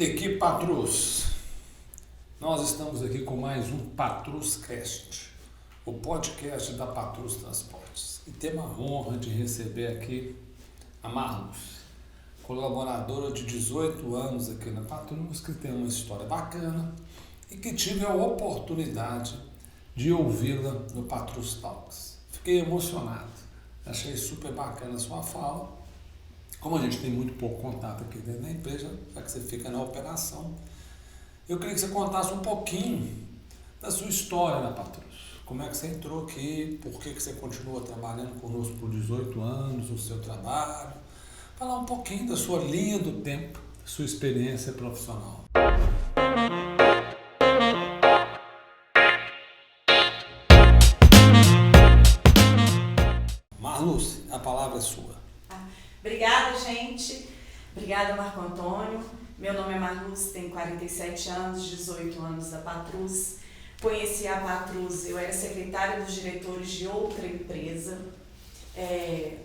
Equipe Patrus, nós estamos aqui com mais um PatrusCast, o podcast da Patrus Transportes. E temos a honra de receber aqui a Marluz, colaboradora de 18 anos aqui na Patrus, que tem uma história bacana e que tive a oportunidade de ouvi-la no Patrus Talks. Fiquei emocionado, achei super bacana a sua fala. Como a gente tem muito pouco contato aqui dentro da empresa, já que você fica na operação, eu queria que você contasse um pouquinho da sua história na Patrus. Como é que você entrou aqui, por que você continua trabalhando conosco por 18 anos, o seu trabalho. Falar um pouquinho da sua linha do tempo, da sua experiência profissional. Marluz, a palavra é sua. Obrigada, gente. Obrigada, Marco Antônio. Meu nome é Marluz, tenho 47 anos, 18 anos da Patrus. Conheci a Patrus, eu era secretária dos diretores de outra empresa.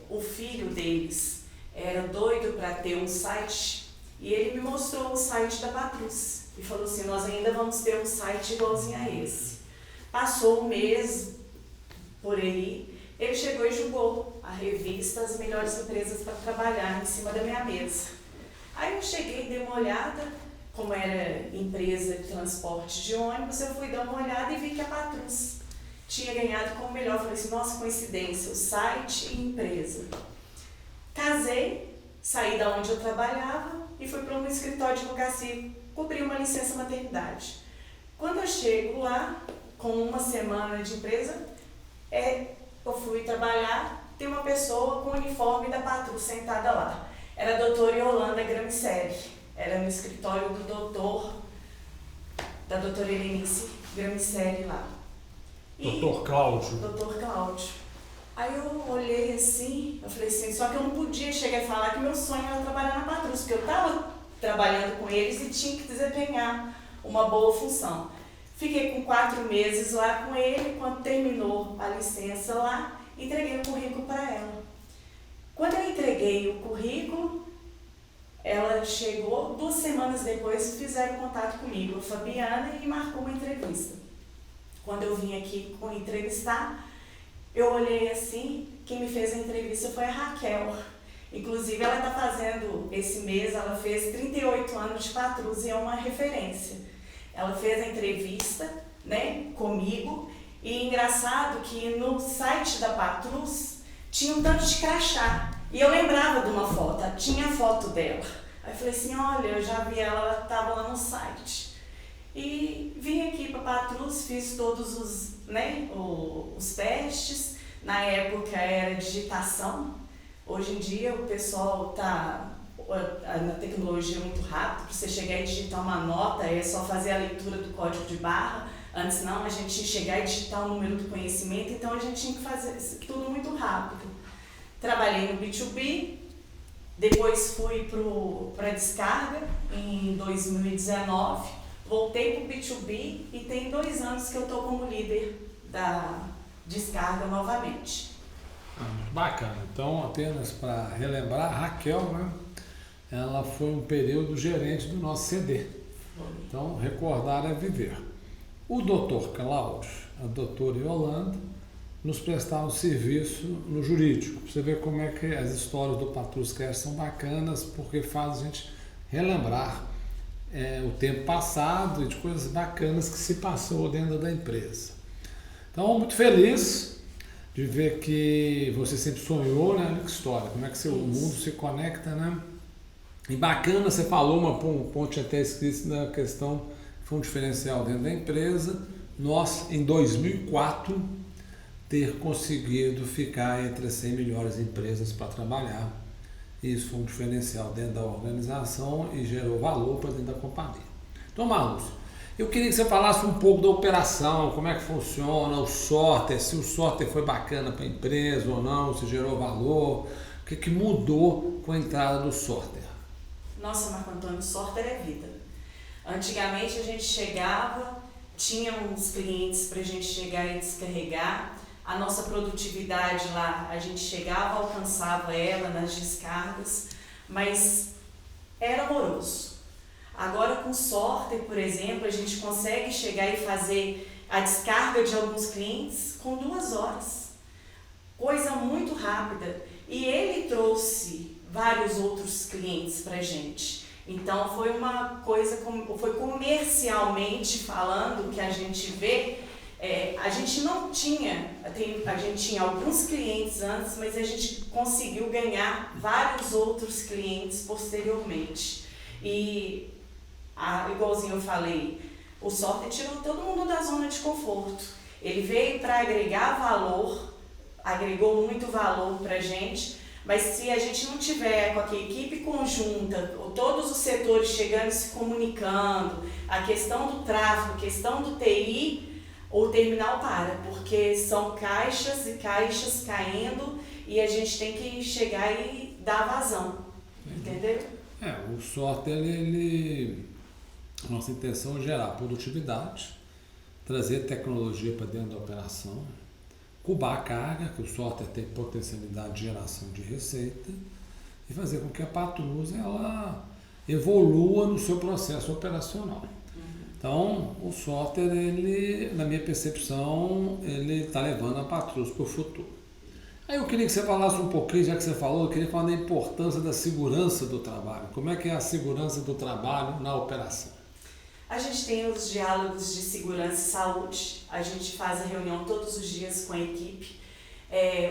O filho deles era doido para ter um site e ele me mostrou o site da Patrus e falou assim, nós ainda vamos ter um site igualzinho a esse. Passou um mês por aí, ele chegou e jogou a revista As Melhores Empresas para Trabalhar em cima da minha mesa. Aí eu cheguei, dei uma olhada, como era empresa de transporte de ônibus, eu fui dar uma olhada e vi que a Patrus tinha ganhado como melhor. Falei assim, nossa, coincidência, o site e empresa. Casei, saí da onde eu trabalhava e fui para um escritório de advocacia, cobri uma licença maternidade. Quando eu chego lá, com uma semana de empresa, eu fui trabalhar, tem uma pessoa com o uniforme da Patrus sentada lá. Era a doutora Yolanda Gramicelli. Era no escritório da doutora Helenice Gramicelli lá. Doutor Cláudio. Doutor Cláudio. Aí eu olhei assim, eu falei assim, só que eu não podia chegar e falar que meu sonho era trabalhar na Patrus, porque eu estava trabalhando com eles e tinha que desempenhar uma boa função. Fiquei com 4 meses lá com ele, quando terminou a licença lá, entreguei o currículo para ela. Quando eu entreguei o currículo, ela chegou, 2 semanas depois fizeram contato comigo, a Fabiana, e marcou uma entrevista. Quando eu vim aqui entrevistar, eu olhei assim, quem me fez a entrevista foi a Raquel. Inclusive ela está fazendo, esse mês, ela fez 38 anos de Patrus e é uma referência. Ela fez a entrevista, né, comigo, e engraçado que no site da Patrus tinha um tanto de crachá, e eu lembrava de uma foto, tinha a foto dela. Aí eu falei assim, olha, eu já vi ela estava lá no site. E vim aqui para a Patrus, fiz todos os testes, na época era digitação, hoje em dia o pessoal está... na tecnologia muito rápido, para você chegar e digitar uma nota, é só fazer a leitura do código de barra. Antes não, a gente tinha que chegar e digitar o número do conhecimento, então a gente tinha que fazer tudo muito rápido. Trabalhei no B2B, depois fui para a descarga em 2019, voltei para o B2B e tem 2 anos que eu estou como líder da descarga novamente. Bacana, então apenas para relembrar, a Raquel, né? Ela foi um período gerente do nosso CD. Então, recordar é viver. O doutor Cláudio, a doutora Yolanda, nos prestaram serviço no jurídico. Você vê como é que as histórias do PatrusCast são bacanas, porque faz a gente relembrar o tempo passado e de coisas bacanas que se passou dentro da empresa. Então, muito feliz de ver que você sempre sonhou, né? Olha que história, como é que o mundo se conecta, né? E bacana, você falou um ponto até escrito na questão, foi um diferencial dentro da empresa, nós em 2004 ter conseguido ficar entre as 100 melhores empresas para trabalhar. Isso foi um diferencial dentro da organização e gerou valor para dentro da companhia. Então, Marluz, eu queria que você falasse um pouco da operação, como é que funciona o sorter, se o sorter foi bacana para a empresa ou não, se gerou valor, o que mudou com a entrada do sorter. Nossa, Marco Antônio, sorter é vida. Antigamente a gente chegava, tinha uns clientes para a gente chegar e descarregar. A nossa produtividade lá, a gente chegava, alcançava ela nas descargas, mas era moroso. Agora com o sorter, por exemplo, a gente consegue chegar e fazer a descarga de alguns clientes com 2 horas. Coisa muito rápida. E ele trouxe vários outros clientes pra gente. Então foi uma coisa, foi comercialmente falando que a gente vê, a gente não tinha, a gente tinha alguns clientes antes, mas a gente conseguiu ganhar vários outros clientes posteriormente. E, igualzinho eu falei, o sorter tirou todo mundo da zona de conforto. Ele veio para agregar valor, agregou muito valor pra gente. Mas se a gente não tiver com a equipe conjunta, todos os setores chegando e se comunicando, a questão do tráfego, a questão do TI, o terminal para, porque são caixas e caixas caindo e a gente tem que chegar e dar vazão, entendeu? O sorter, nossa intenção é gerar produtividade, trazer tecnologia para dentro da operação, cubar a carga, que o sorter tem potencialidade de geração de receita, e fazer com que a Patrus ela evolua no seu processo operacional. Então, o sorter, ele, na minha percepção, ele está levando a Patrus para o futuro. Aí eu queria que você falasse um pouquinho, já que você falou, eu queria falar da importância da segurança do trabalho. Como é que é a segurança do trabalho na operação? A gente tem os diálogos de segurança e saúde, a gente faz a reunião todos os dias com a equipe.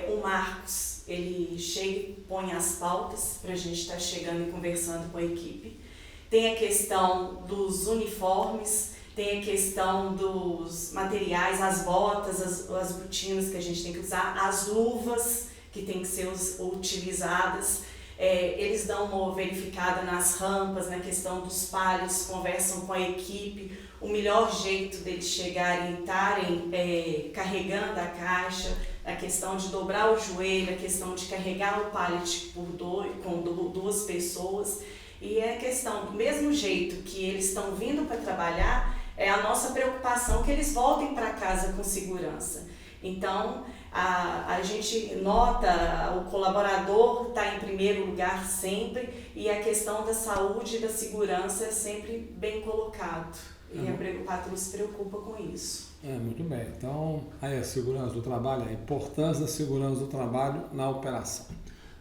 O Marcos, ele chega e põe as pautas para a gente estar chegando e conversando com a equipe. Tem a questão dos uniformes, tem a questão dos materiais, as botas, as botinas que a gente tem que usar, as luvas que tem que ser utilizadas. Eles dão uma verificada nas rampas, na questão dos palhos, conversam com a equipe, o melhor jeito deles chegarem e estarem carregando a caixa, a questão de dobrar o joelho, a questão de carregar o pallet com 2 pessoas. E é a questão, do mesmo jeito que eles estão vindo para trabalhar, é a nossa preocupação que eles voltem para casa com segurança. Então, a gente nota, o colaborador está em primeiro lugar sempre, e a questão da saúde e da segurança é sempre bem colocado. E a Patrus se preocupa com isso. Muito bem. Então, aí a segurança do trabalho, a importância da segurança do trabalho na operação.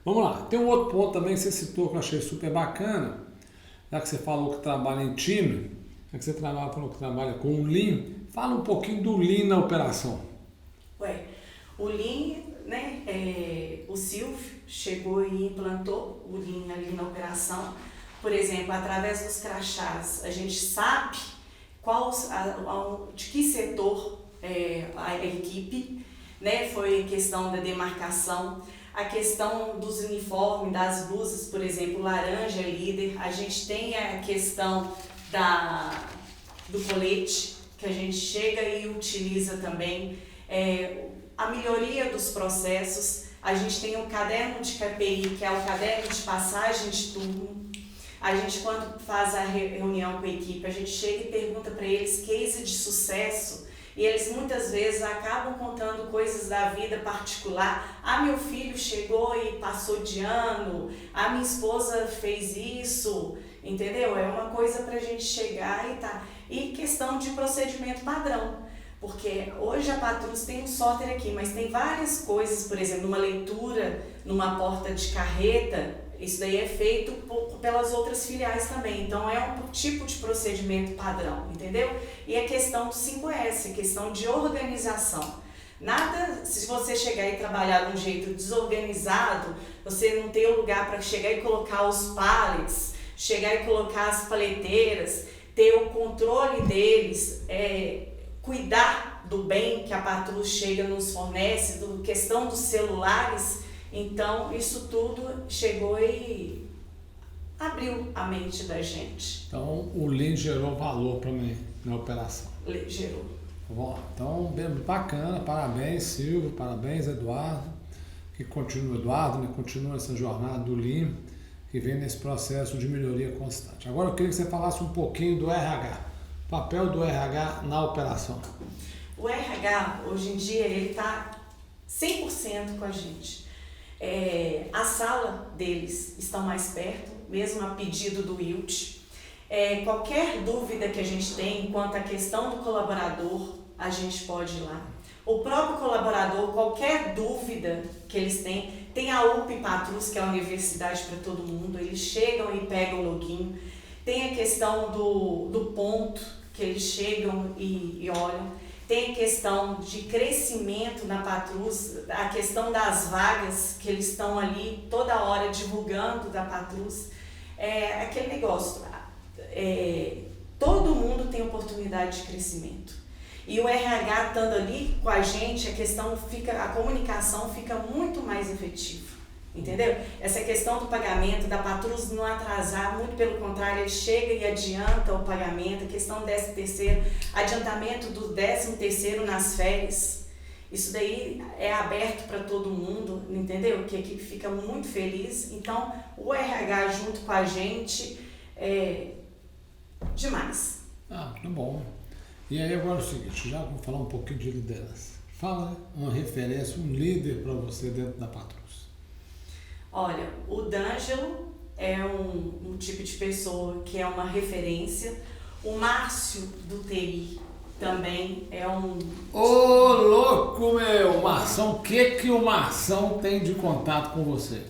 Vamos lá. Tem um outro ponto também que você citou que eu achei super bacana, já que você falou que trabalha em time, já que você falou que trabalha com o Lean, fala um pouquinho do Lean na operação. O Lean, né, o Silvio chegou e implantou o Lean ali na operação. Por exemplo, através dos crachás, a gente sabe de que setor a equipe, né, foi questão da demarcação, a questão dos uniformes, das blusas, por exemplo, laranja é líder, a gente tem a questão do colete, que a gente chega e utiliza também, a melhoria dos processos, a gente tem o caderno de KPI, que é o caderno de passagem de turno. A gente, quando faz a reunião com a equipe, a gente chega e pergunta para eles case de sucesso, e eles muitas vezes acabam contando coisas da vida particular. Meu filho chegou e passou de ano, a minha esposa fez isso, entendeu? É uma coisa para a gente chegar e tá. E questão de procedimento padrão. Porque hoje a Patrus tem um sorter aqui, mas tem várias coisas, por exemplo, numa leitura, numa porta de carreta, isso daí é feito pelas outras filiais também. Então é um tipo de procedimento padrão, entendeu? E a questão do 5S, a questão de organização. Nada, se você chegar e trabalhar de um jeito desorganizado, você não tem o lugar para chegar e colocar os pallets, chegar e colocar as paleteiras, ter o controle deles, cuidar do bem que a Patrus chega nos fornece, questão dos celulares. Então, isso tudo chegou e abriu a mente da gente. Então, o Lean gerou valor para mim na operação. Gerou. Bom, então, bem bacana. Parabéns, Silvio. Parabéns, Eduardo. Que continua, Eduardo, né? Continua essa jornada do Lean, que vem nesse processo de melhoria constante. Agora, eu queria que você falasse um pouquinho do RH. O papel do RH na operação. O RH, hoje em dia, ele está 100% com a gente. A sala deles está mais perto, mesmo a pedido do Wilt. Qualquer dúvida que a gente tem quanto à questão do colaborador, a gente pode ir lá. O próprio colaborador, qualquer dúvida que eles têm, tem a UP Patrus, que é a universidade para todo mundo, eles chegam e pegam o login. Tem a questão do ponto, que eles chegam e olham. Tem a questão de crescimento na Patrus, a questão das vagas, que eles estão ali toda hora divulgando da Patrus. Aquele negócio, todo mundo tem oportunidade de crescimento. E o RH estando ali com a gente, a comunicação fica muito mais efetiva, entendeu? Essa questão do pagamento, da Patrus não atrasar, muito pelo contrário, ele chega e adianta o pagamento, a questão do 13º, adiantamento do 13º nas férias, isso daí é aberto para todo mundo, entendeu? Que a equipe fica muito feliz, então o RH junto com a gente é demais. Muito bom. E aí agora é o seguinte, já vamos falar um pouquinho de liderança. Fala uma referência, um líder para você dentro da Patrus. Olha, o D'Angelo é um tipo de pessoa que é uma referência. O Márcio do TI também é um... Ô, louco, meu! Marção, o que o Marção tem de contato com você?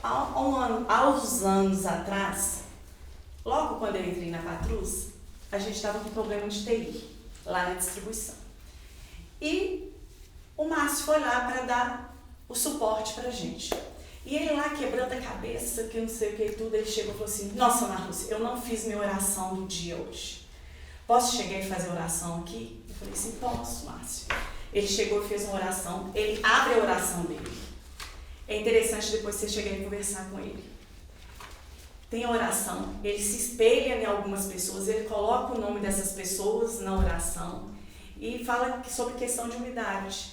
Aos anos atrás, logo quando eu entrei na Patrus, a gente estava com problema de TI, lá na distribuição. E o Márcio foi lá para dar o suporte para a gente. E ele lá quebrando a cabeça, que não sei o que e tudo, ele chegou e falou assim, nossa, Marlúcia, eu não fiz minha oração do dia hoje. Posso chegar e fazer oração aqui? Eu falei assim, posso, Márcio. Ele chegou e fez uma oração, ele abre a oração dele. É interessante depois você chegar e conversar com ele. Tem a oração, ele se espelha em algumas pessoas, ele coloca o nome dessas pessoas na oração e fala sobre questão de unidade.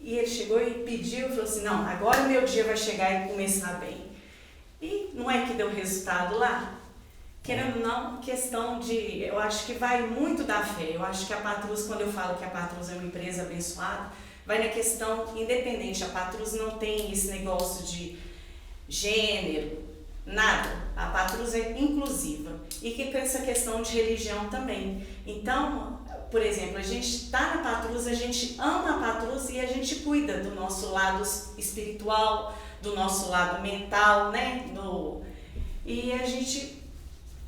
E ele chegou e pediu, falou assim, não, agora o meu dia vai chegar e começar bem. E não é que deu resultado lá? Querendo ou não, questão de, eu acho que vai muito da fé. Eu acho que a Patrus, quando eu falo que a Patrus é uma empresa abençoada, vai na questão independente. A Patrus não tem esse negócio de gênero, nada. A Patrus é inclusiva. E que com essa questão de religião também. Então, por exemplo, a gente está na Patrus, a gente ama a Patrus e a gente cuida do nosso lado espiritual, do nosso lado mental, né? E a gente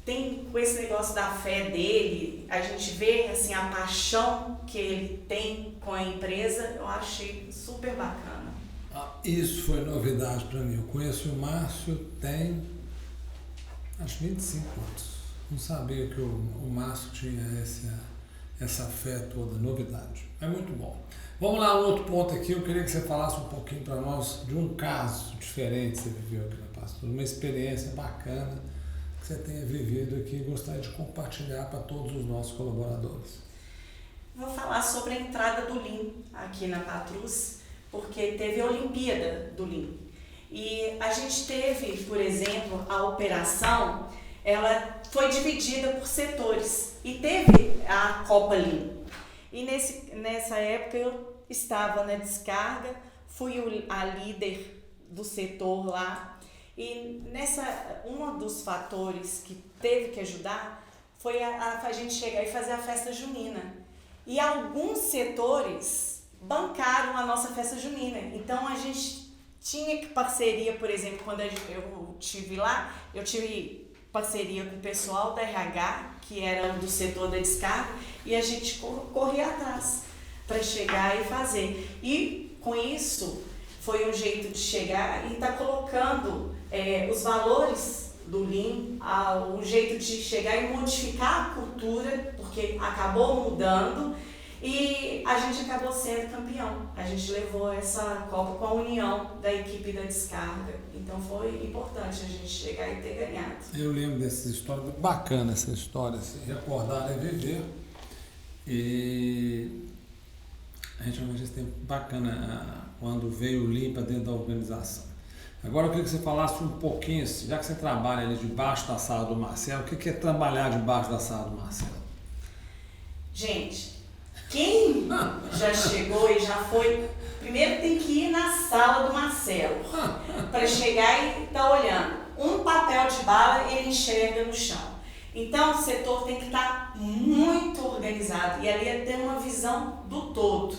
tem com esse negócio da fé dele, a gente vê assim, a paixão que ele tem com a empresa, eu achei super bacana. Isso foi novidade para mim. Eu conheço o Márcio tem, acho 25 anos. Não sabia que o Márcio tinha essa fé toda, novidade. É muito bom. Vamos lá, um outro ponto aqui. Eu queria que você falasse um pouquinho para nós de um caso diferente que você viveu aqui na Pastor, uma experiência bacana que você tenha vivido aqui e gostaria de compartilhar para todos os nossos colaboradores. Vou falar sobre a entrada do Lean aqui na Patrus, porque teve a Olimpíada do Lean. E a gente teve, por exemplo, a operação, ela foi dividida por setores e teve a Copa Lean. E nessa época eu estava na descarga, fui a líder do setor lá. E um dos fatores que teve que ajudar foi a gente chegar e fazer a festa junina. E alguns setores bancaram a nossa festa junina. Então a gente tinha que parceria, por exemplo, quando eu estive lá, eu tive parceria com o pessoal da RH, que era do setor da descarga, e a gente corria atrás para chegar e fazer. E com isso foi um jeito de chegar e estar colocando os valores do Lean, um jeito de chegar e modificar a cultura, porque acabou mudando e a gente acabou sendo campeão. A gente levou essa Copa com a união da equipe da descarga. Então foi importante a gente chegar e ter ganhado. Eu lembro dessas histórias, bacana essa história, se recordar é viver. E a gente realmente tem bacana quando veio o Lean para dentro da organização. Agora eu queria que você falasse um pouquinho, já que você trabalha ali debaixo da sala do Marcelo, o que é trabalhar debaixo da sala do Marcelo? Gente, quem já chegou e já foi, primeiro tem que ir na sala do Marcelo, para chegar e estar olhando. um papel de bala ele enxerga no chão. Então, o setor tem que estar muito organizado e ali ter uma visão do todo.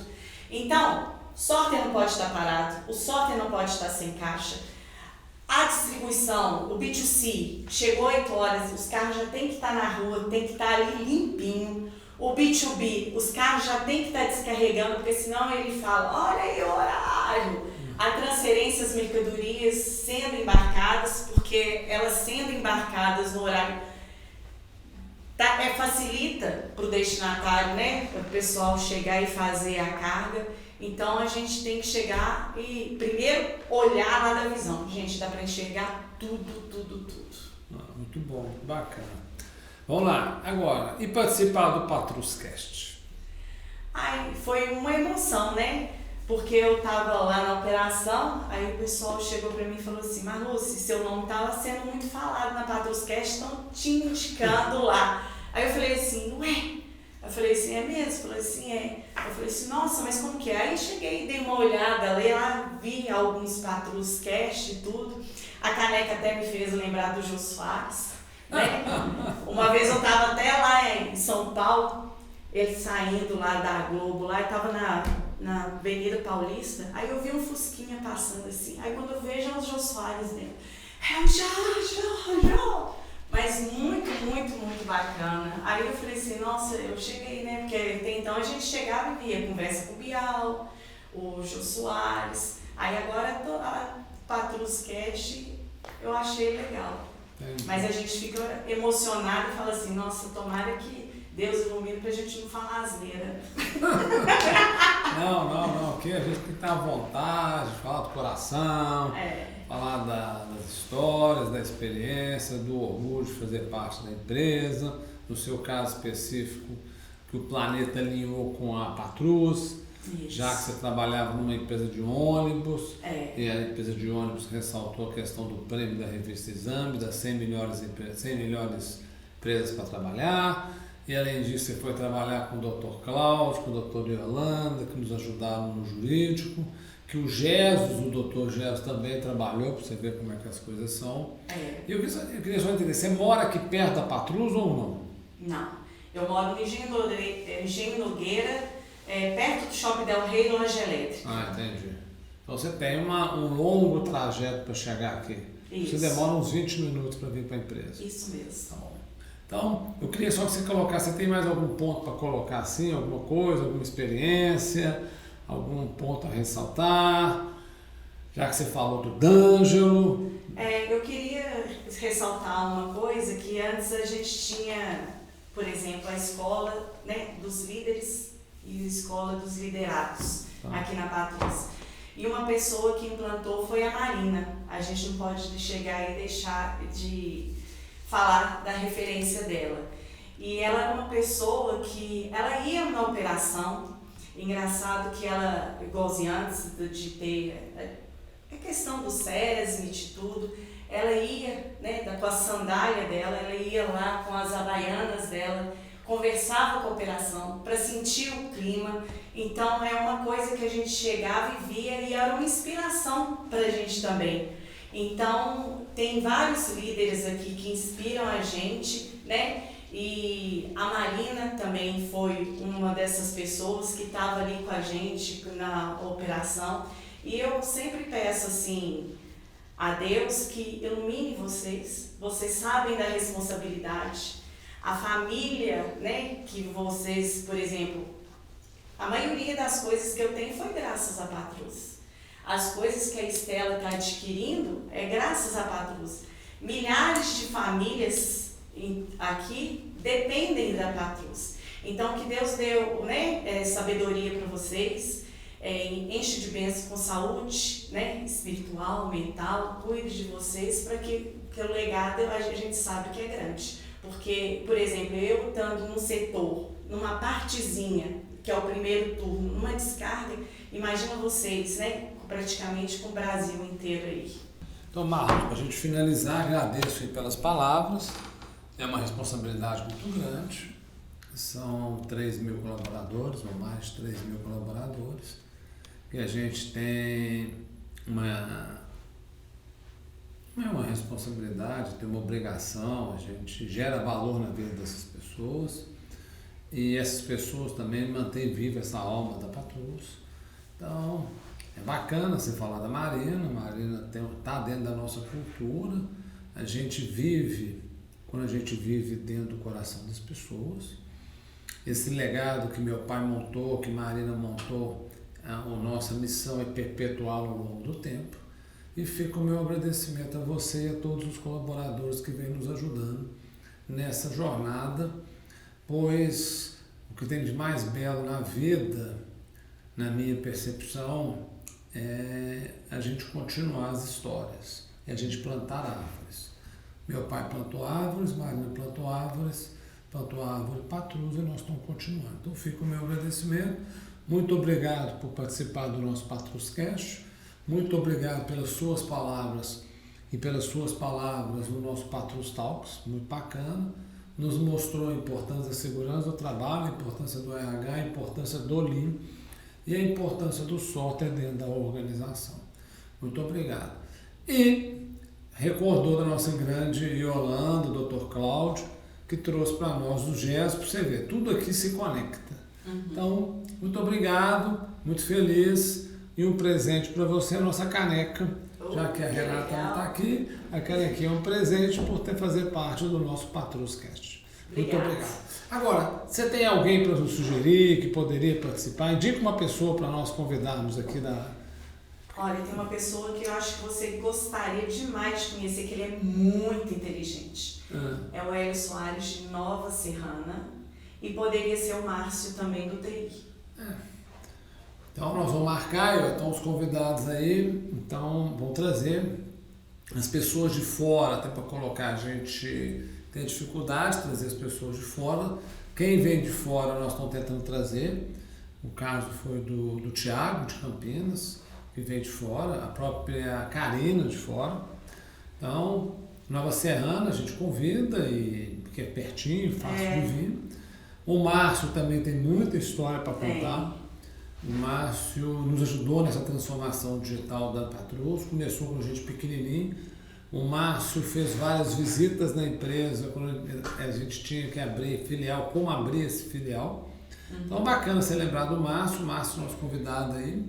Então, o sorter não pode estar parado, o sorter não pode estar sem caixa. A distribuição, o B2C, chegou 8 horas, os carros já tem que estar na rua, tem que estar ali limpinho. O B2B, os carros já tem que estar descarregando, porque senão ele fala, olha aí o horário. A transferência, as mercadorias sendo embarcadas, porque elas sendo embarcadas no horário facilita para o destinatário, né? Para o pessoal chegar e fazer a carga. Então a gente tem que chegar e primeiro olhar lá da visão. Gente, dá para enxergar tudo. Muito bom, bacana. Vamos lá, agora, e participar do Patruscast? Ai, foi uma emoção, né? Porque eu estava lá na operação, aí o pessoal chegou para mim e falou assim, Marluce, seu nome estava sendo muito falado na Patruscast, estão te indicando lá. Aí eu falei assim, ué? Eu falei assim, é mesmo? Eu falei assim, é. Eu falei assim, nossa, mas como que é? Aí cheguei, dei uma olhada lá, vi alguns Patruscast e tudo. A caneca até me fez lembrar do Jô Soares, né? Uma vez eu estava até lá em São Paulo, ele saindo lá da Globo, lá, eu estava na Avenida Paulista, aí eu vi um Fusquinha passando assim, aí quando eu vejo é o Jô Soares dentro. É o Jô! Mas muito bacana. Aí eu falei assim, nossa, eu cheguei, né? Porque até então a gente chegava e via conversa com o Bial, o Jô Soares. Aí agora a Patruscast eu achei legal. Entendi. Mas a gente fica emocionado e fala assim, nossa, tomara que Deus ilumine pra gente não falar asneira. Não, aqui a gente tem que estar à vontade, falar do coração, falar das histórias, da experiência, do orgulho de fazer parte da empresa, no seu caso específico, que o Planeta alinhou com a Patrus, já que você trabalhava numa empresa de ônibus, e a empresa de ônibus ressaltou a questão do prêmio da revista Exame, das 100 melhores empresas para trabalhar. E além disso, você foi trabalhar com o Dr. Cláudio, com o Dr. Yolanda, que nos ajudaram no jurídico, que o Jesus, o Dr. Jesus também trabalhou, para você ver como é que as coisas são. E eu queria só entender, você mora aqui perto da Patrus ou não? Não, eu moro no Engenho Nogueira, perto do Shopping Del Rey, longe elétrica. Entendi. Então você tem um longo trajeto para chegar aqui. Isso. Você demora uns 20 minutos para vir para a empresa. Isso mesmo. Tá bom. Então, eu queria só que você colocasse, você tem mais algum ponto para colocar assim, alguma coisa, alguma experiência, algum ponto a ressaltar, já que você falou do D'Angelo. Eu queria ressaltar uma coisa, que antes a gente tinha, por exemplo, a escola, né, dos líderes e a escola dos liderados, aqui na Patrus. E uma pessoa que implantou foi a Marina. A gente não pode chegar e deixar de falar da referência dela. E ela era uma pessoa que, ela ia na operação, engraçado que ela, igualzinho antes de ter a questão do SESMIT e tudo, ela ia, né, com a sandália dela, ela ia lá com as havaianas dela, conversava com a operação para sentir o clima. Então é uma coisa que a gente chegava e via e era uma inspiração para a gente também. Então, tem vários líderes aqui que inspiram a gente, né? E a Marina também foi uma dessas pessoas que estava ali com a gente na operação. E eu sempre peço assim a Deus que ilumine vocês. Vocês sabem da responsabilidade. A família, né? Que vocês, por exemplo, a maioria das coisas que eu tenho foi graças à Patrus. As coisas que a Estela está adquirindo é graças à Patrus. Milhares de famílias aqui dependem da Patrus. Então, que Deus deu, né, sabedoria para vocês, enche de bênçãos com saúde, né, espiritual, mental, cuide de vocês para que o legado a gente sabe que é grande. Porque, por exemplo, eu estando num setor, numa partezinha, que é o primeiro turno, numa descarga, imagina vocês, né? Praticamente com o Brasil inteiro aí. Então, Marcos, para a gente finalizar, agradeço aí pelas palavras. É uma responsabilidade muito grande. São 3.000 colaboradores, ou mais de 3.000 colaboradores. E a gente tem Não é uma responsabilidade, tem uma obrigação, a gente gera valor na vida dessas pessoas e essas pessoas também mantêm viva essa alma da Patrus. Então, é bacana você falar da Marina, a Marina está dentro da nossa cultura, a gente vive, quando a gente vive dentro do coração das pessoas. Esse legado que meu pai montou, que Marina montou, a nossa missão é perpetuá-lo ao longo do tempo. E fica o meu agradecimento a você e a todos os colaboradores que vêm nos ajudando nessa jornada, pois o que tem de mais belo na vida, na minha percepção, é a gente continuar as histórias, é a gente plantar árvores. Meu pai plantou árvores, Marina plantou árvore, Patrus, e nós estamos continuando. Então fica o meu agradecimento. Muito obrigado por participar do nosso Patruscast. Muito obrigado pelas suas palavras e pelas suas palavras no nosso Patrus Talks, muito bacana. Nos mostrou a importância da segurança do trabalho, a importância do RH, a importância do Lean e a importância do software dentro da organização. Muito obrigado. E recordou da nossa grande Yolanda, o Dr. Cláudio, que trouxe para nós os gestos, para você ver, tudo aqui se conecta. Então, muito obrigado, muito feliz. E um presente para você, a nossa caneca, já que a Renata não está aqui, a canequinha é um presente por fazer parte do nosso Patruscast. Muito obrigado. Agora, você tem alguém para nos sugerir que poderia participar? Indica uma pessoa para nós convidarmos aqui da... Olha, tem uma pessoa que eu acho que você gostaria demais de conhecer, que ele é muito inteligente. É o Hélio Soares, de Nova Serrana, e poderia ser o Márcio também, do TI. Então nós vamos marcar, estão os convidados aí, então vão trazer as pessoas de fora, até para colocar, a gente tem dificuldade de trazer as pessoas de fora. Quem vem de fora nós estamos tentando trazer, o caso foi do Thiago de Campinas, que veio de fora, a própria Karina de fora. Então, Nova Serrana a gente convida, porque é pertinho, fácil de vir. O Márcio também tem muita história para contar. O Márcio nos ajudou nessa transformação digital da Patrus, começou com a gente pequenininho. O Márcio fez várias visitas na empresa, quando a gente tinha que abrir filial, como abrir esse filial. Então, bacana ser lembrado do Márcio, nosso convidado aí.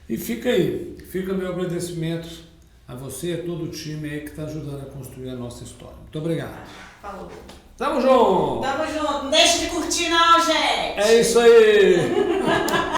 E fica meu agradecimento a você e a todo o time aí que está ajudando a construir a nossa história. Muito obrigado. Falou. Tamo junto! Tamo junto, não deixe de curtir não, gente! É isso aí!